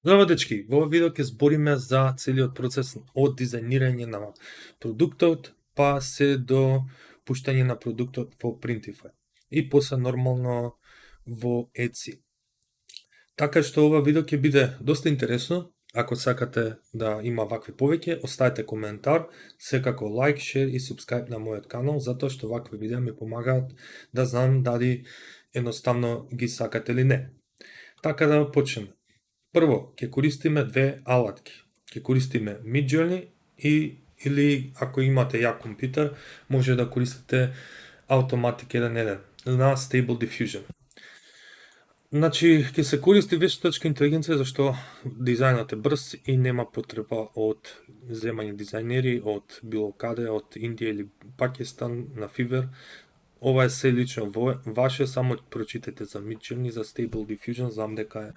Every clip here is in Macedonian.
Здраво дечки, во ова видео ќе збориме за целиот процес од дизајнирање на продуктот, па се до пуштање на продуктот во Printify и после нормално во Etsy. Така што ова видео ќе биде доста интересно. Ако сакате да има вакви повеќе, оставете коментар, секако лайк, шер и субскрайб на мојот канал, затоа што вакви видеа ми помагаат да знам дали едноставно ги сакате или не. Така да почнеме. Прво, ќе користиме две алатки. Ќе користиме Midjourney или ако имате ја компјутер, може да користите Automatic 1.1 на Stable Diffusion. Значи, ќе се користи вештачка интелигенција зашто дизајнот е брз и нема потреба од земање дизајнери од било каде, од Индија или Пакистан на Fiverr. Ова е се лично ваше, само прочитате за Midjourney, за Stable Diffusion, знам дека е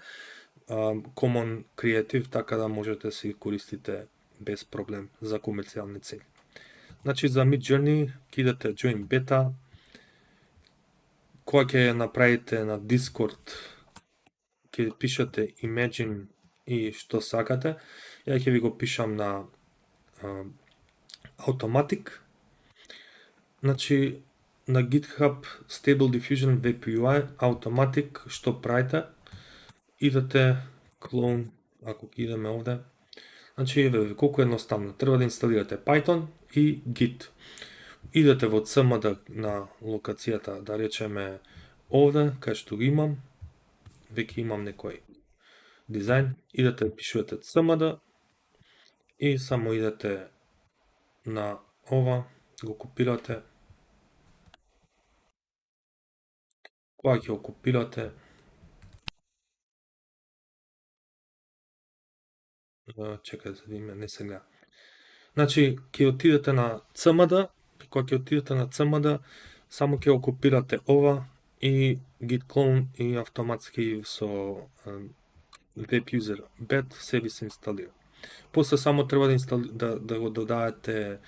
Common Creative, така да можете да се користите без проблем за комерцијални цели. Значи, за Midjourney ќе идете Join Beta, кога ќе направите на Discord, ќе пишете Imagine и што сакате. Ја ќе ви го пишам на Automatic. Значи, на GitHub Stable Diffusion WebUI Automatic, што правите? Идете клон, ако ќе идеме овде. Значи, еве колку едноставно. Треба да инсталирате Python и Git. Идете во CMD на локацијата, да речеме овде, кај што го имам, веќе имам некој дизајн, идете пишувате CMD и само идете на ова, го копирате. Кога ќе го копирате, чекај за да видиме, не се гледа. Значи, ќе отидете на CMD, кога ќе отидете на CMD, само ќе го копирате ова и git clone и автоматски со web user bet се ви се инсталира. После само треба да го додадете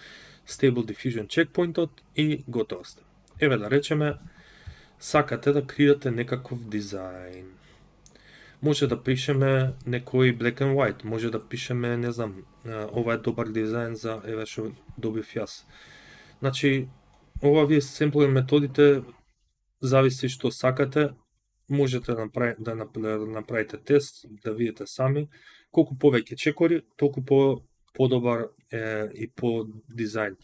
Stable Diffusion checkpointот и готово сте. Еве да речеме, сакате да креирате некаков дизајн. Може да пишеме некој black and white, може да пишеме, не знам, ова е добар дизајн за, еве што добив јас. Значи, ова вие семплер методите, зависи што сакате, можете да направите тест, да видите сами. Колку повеќе чекори, толку подобар е и по дизајн.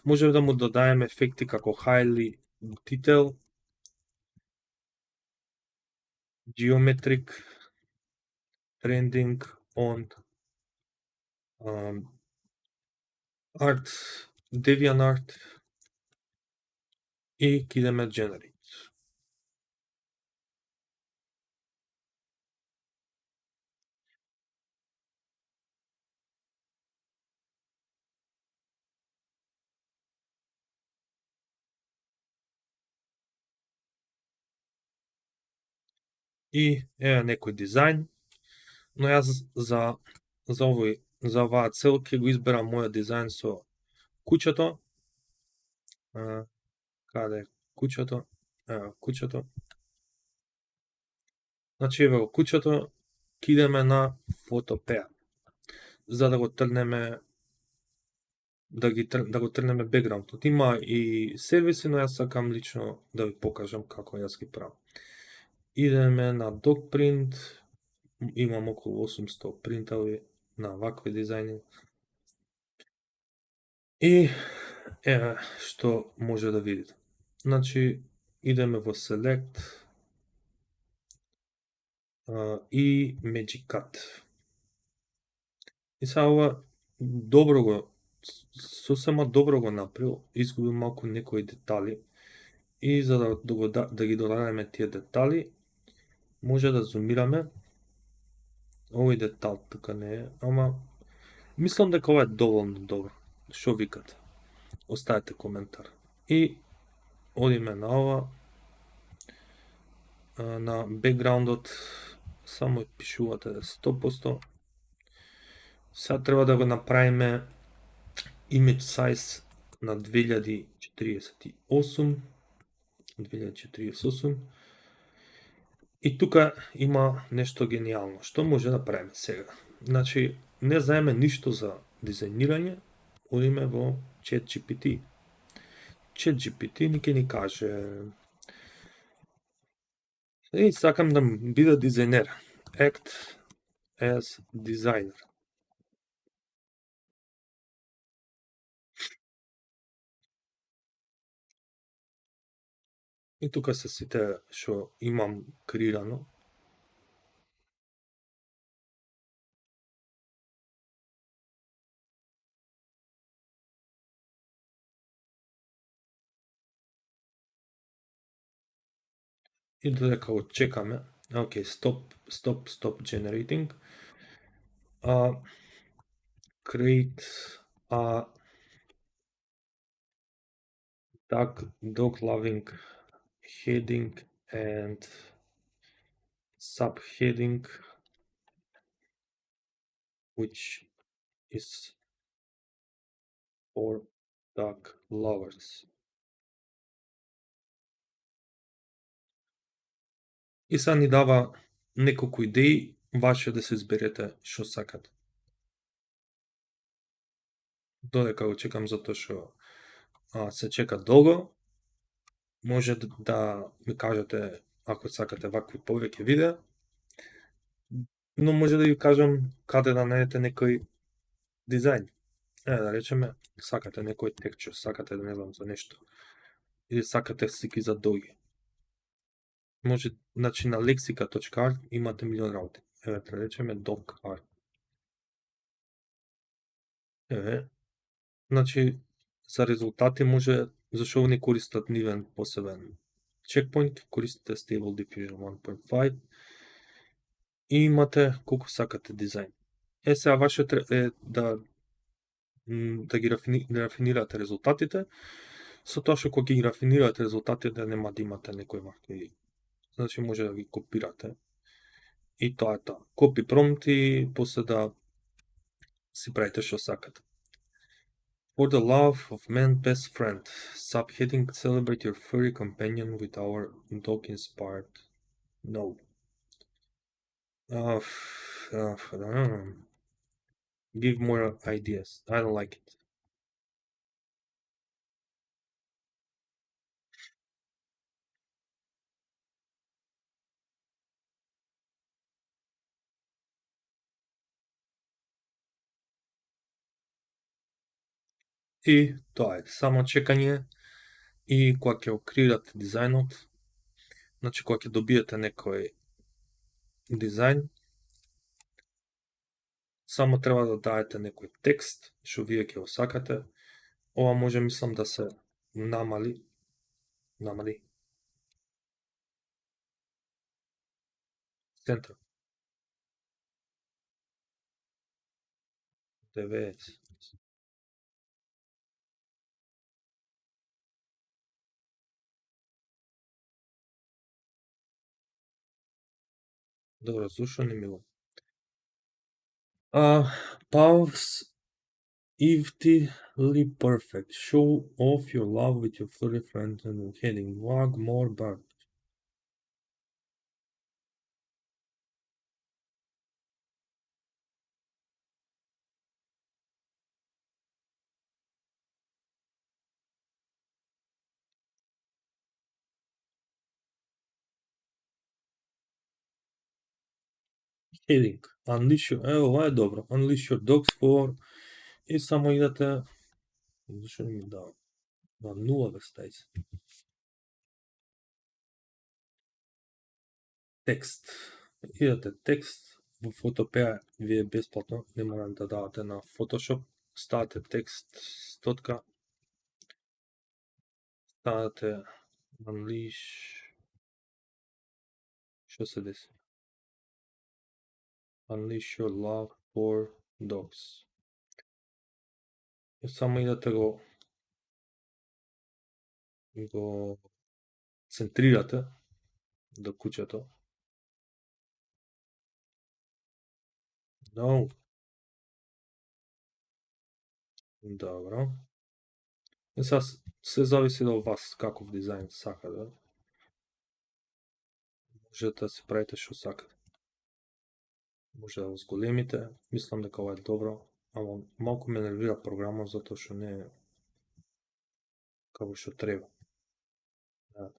Може да му додаеме ефекти како highly detail, geometric, trending on, art, DeviantArt и ќе идеме generate. И е некој дизајн, но јас за оваа цел ќе го изберам мојот дизајн со куќето. Каде е куќето? Ево куќето. Значи еве го куќето, ќе идеме на фотопеа, за да го трнеме да го трнеме бекграундот. Има и сервиси, но јас сакам лично да ви покажам како јас ги правам. Идеме на Dogprint, имам околу 800 принтави на вакви дизајни. И еве што може да видите. Значи, идеме во Select и Magic Cut. И сега ова добро го, сосема добро го направил, изгубил малку некои детали. И за да ги додадеме тие детали, може да зумираме. Овој детал тука не е, ама мислам дека ова е доволно добро. Што викате? Оставете коментар. И одиме на ова, на бекграундот, само пишувате 100%. Сега треба да го направиме image size на 2048. И тука има нешто гениално. Што може да правиме сега? Значи, не знаеме ништо за дизајнирање, одиме во ChatGPT. ChatGPT ни ќе ни каже сакам да биде дизајнер. Act as designer. И тука се сите што имам креирано. И додека го чекаме, okay, stop generating. Create a dog loving heading and subheading, which is for dog lovers. И сега ни дава неколку идеи, ваше да се изберете што сакате. Додека го чекам затоа што се чека долго, може да ми кажете ако сакате вакви повеќе видеа, но може да ви кажам каде да најдете некој дизајн. Да речеме, сакате некој текчер, сакате да не знам за нешто. Или сакате слики за доги. Може, значи на lexica.art имате милион работи. Да речеме dog art. Значи, за резултати може, зашо не користат нивен посебен checkpoint, користите Stable Diffusion 1.5 и имате колку сакате дизајн. Сега ваше е да ги рафинирате резултатите, со тоа што кога ги рафинирате резултатите нема да имате некои вакви, значи може да ги копирате. И тоа е тоа. Копи промпт и после да си правите што сакате. For the love of man's best friend, subheading celebrate your furry companion with our dog inspired. No. Give more ideas. I don't like it. И тоа е, само чекање и кога ќе го креирате дизајнот, значи кога ќе добиете некој дизајн, само треба да дадете некој текст што вие ќе го сакате. Ова може мислам да се намали центар 90. Добро, зошто не ми го? Pause evenly perfect. Show off your love with your furry friend and heading wag more bird. Heading. Unleash your... ова е добро. Unleash your dogs for... И само идете... Зашо не ми дава? На нула да стави се. Текст. Идете текст. Во Photopea ви е бесплатно. Не мора да давате на Photoshop. Ставате текст стотка. Ставате Unleash... Што се деси? Unleash your love for dogs. И само идете го центрирате до куќето. No. Добро. И сега се зависи од вас каков дизајн сака да. можете да си правите што сакате. Може да го зголемите, мислам дека ова е добро, ама малку ме нервира програмот затоа што не е како што треба. Да.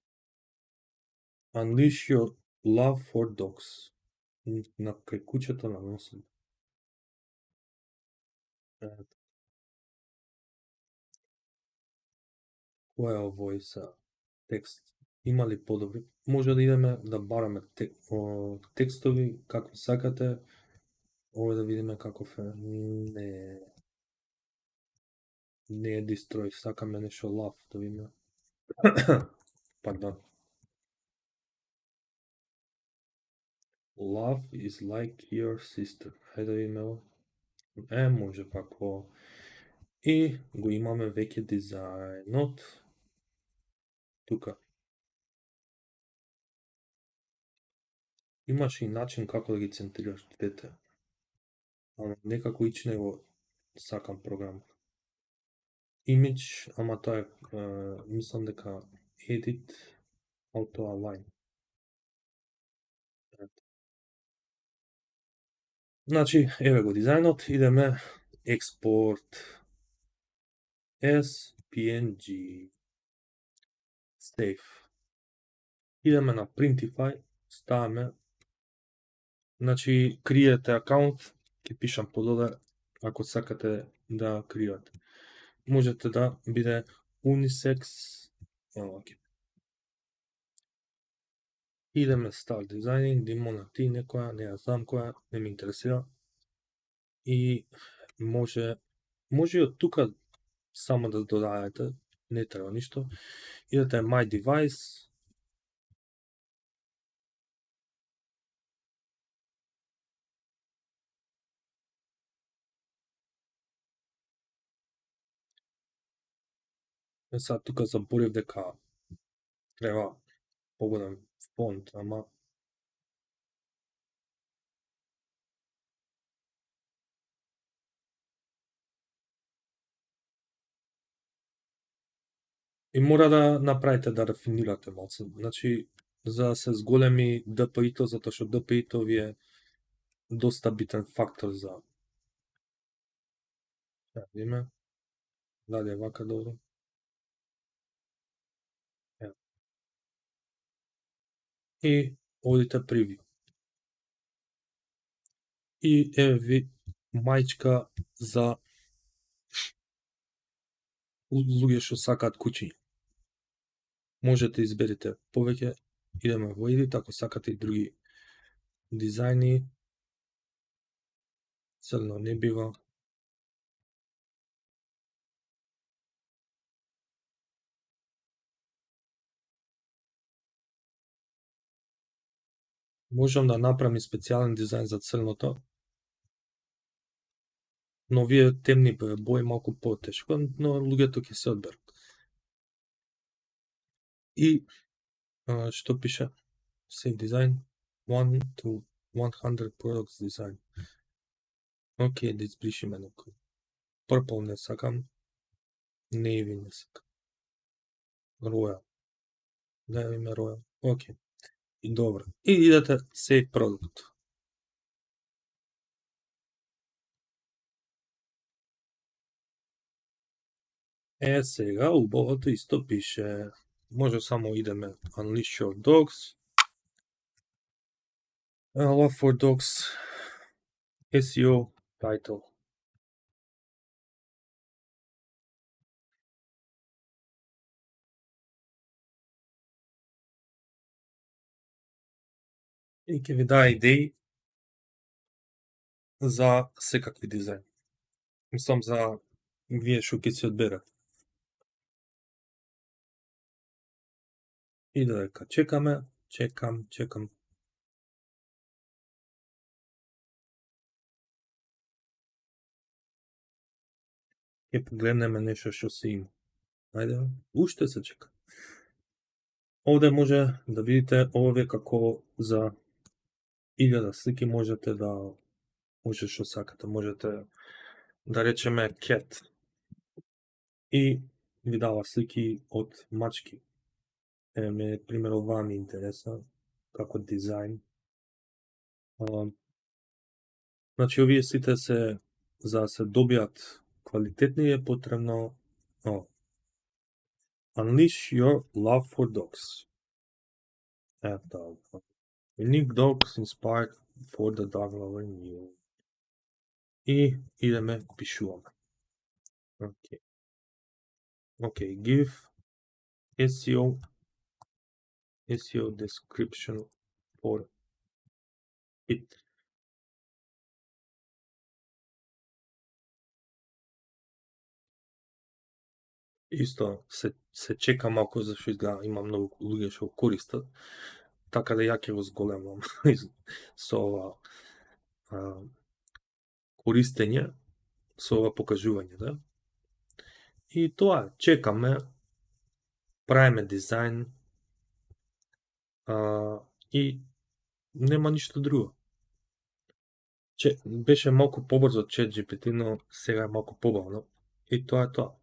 Unleash your love for dogs. На кај куќата на носам. Која е овој са текст? Има ли подобри? Може да идеме да бараме текстови какви сакате. Овој да видиме каков е. Не е Destroy, сакаме нешто Love да видиме. Пардон. Love is like your sister. Хајде да видиме ово. Може вако. И го имаме веќе дизајнот. Тука. Имаш и начин како да ги центрираш двете. Ама некако ичне го сакам програмот. Image, ама тоа е, мислам дека edit auto align. Значи, еве го дизајнот, идеме export as png save. Идеме на Printify, ставаме, значи, криете акаунт, ќе пишам подоле, ако сакате да криете. Можете да биде unisex, идеме start designing, да на ти некоја, не ја знам која, не ме интересира. И може и од тука само да додајате, не треба ништо. Идете my device, Сега тука заборев дека треба поголем фонт, ама и мора да направите да рафинирате малце. Значи, за да се зголеми DPI-то, затоа што DPI-то ви е доста битен фактор за... Видиме, дали е вака добро. И одите превју. И еве ви мајчка за луѓе што сакаат куќи. Можете изберите повеќе, идеме во edit, ако сакате и други дизајни. Црно не бива. Можам да направам и специјален дизајн за црното, но овие темни бои малку потешко, но луѓето ќе се одберат. И што пише? Save design 1 to 100 products design. Океј, да избришиме некој. Purple не сакам. Navy не сакам. Royal. Да име Royal. Океј. И добро. И идете Save product. Сега убавото исто пише. Може само идеме Unleash your dogs. Love for dogs. SEO title. И ќе ви даде идеи за секакви дизајни. Мислам за вие што ќе се одберат. И додека чекаме, чекам. Ќе погледнеме нешто што се има. Ајде, уште се чека. Овде може да видите овие како за 1000 слики можете да што сакате. Можете да речеме cat. И ви дава слики од мачки. Ме пример оваа ми интереса. како дизајн. Значи, овие сите се, за да се добијат квалитетни е потребно Unleash your love for dogs. Ето, Unique dogs inspired for the dog lover in you. И идеме, пишуваме. Okay. Okay, give SEO description for it. Исто се чека малку зашто изгледа има многу луѓе што го користат, така да ја ќе го зголемам со ова користење, со ова покажување, да? И тоа, чекаме, правиме дизајн и нема ништо друго. Беше малку побрзо од ChatGPT, но сега е малку побавно. И тоа е тоа.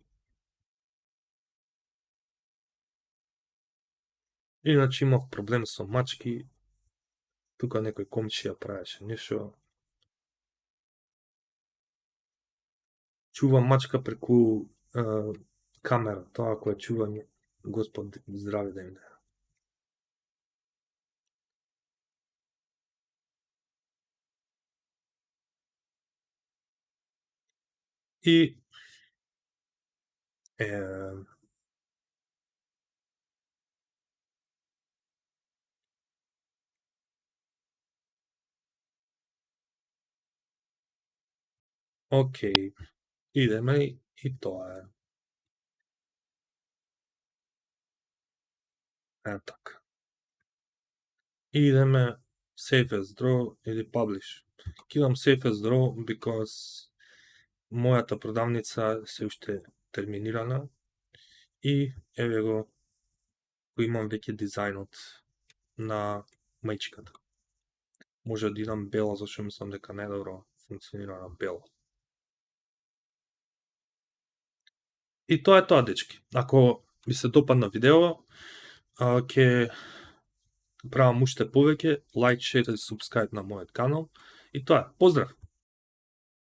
Иначе имав проблем со мачки, тука некој комшија правеше нешто. Чува мачка преку камера, тоа кој чување, Господ здраве да им даде. И окей, идеме и тоа е. Така. Идеме Save as Draw или Publish. Кидам Save as Draw because мојата продавница се уште терминирана и еве го имам веќе дизајнот на мајчиката. Може да идам бело, зашто мислам дека најдобро функционира на бело. И тоа е тоа, дечки. Ако ви се допадна видео, ќе правам уште повеќе, лайк, шер и субскрайб на мојот канал. И тоа е. Поздрав!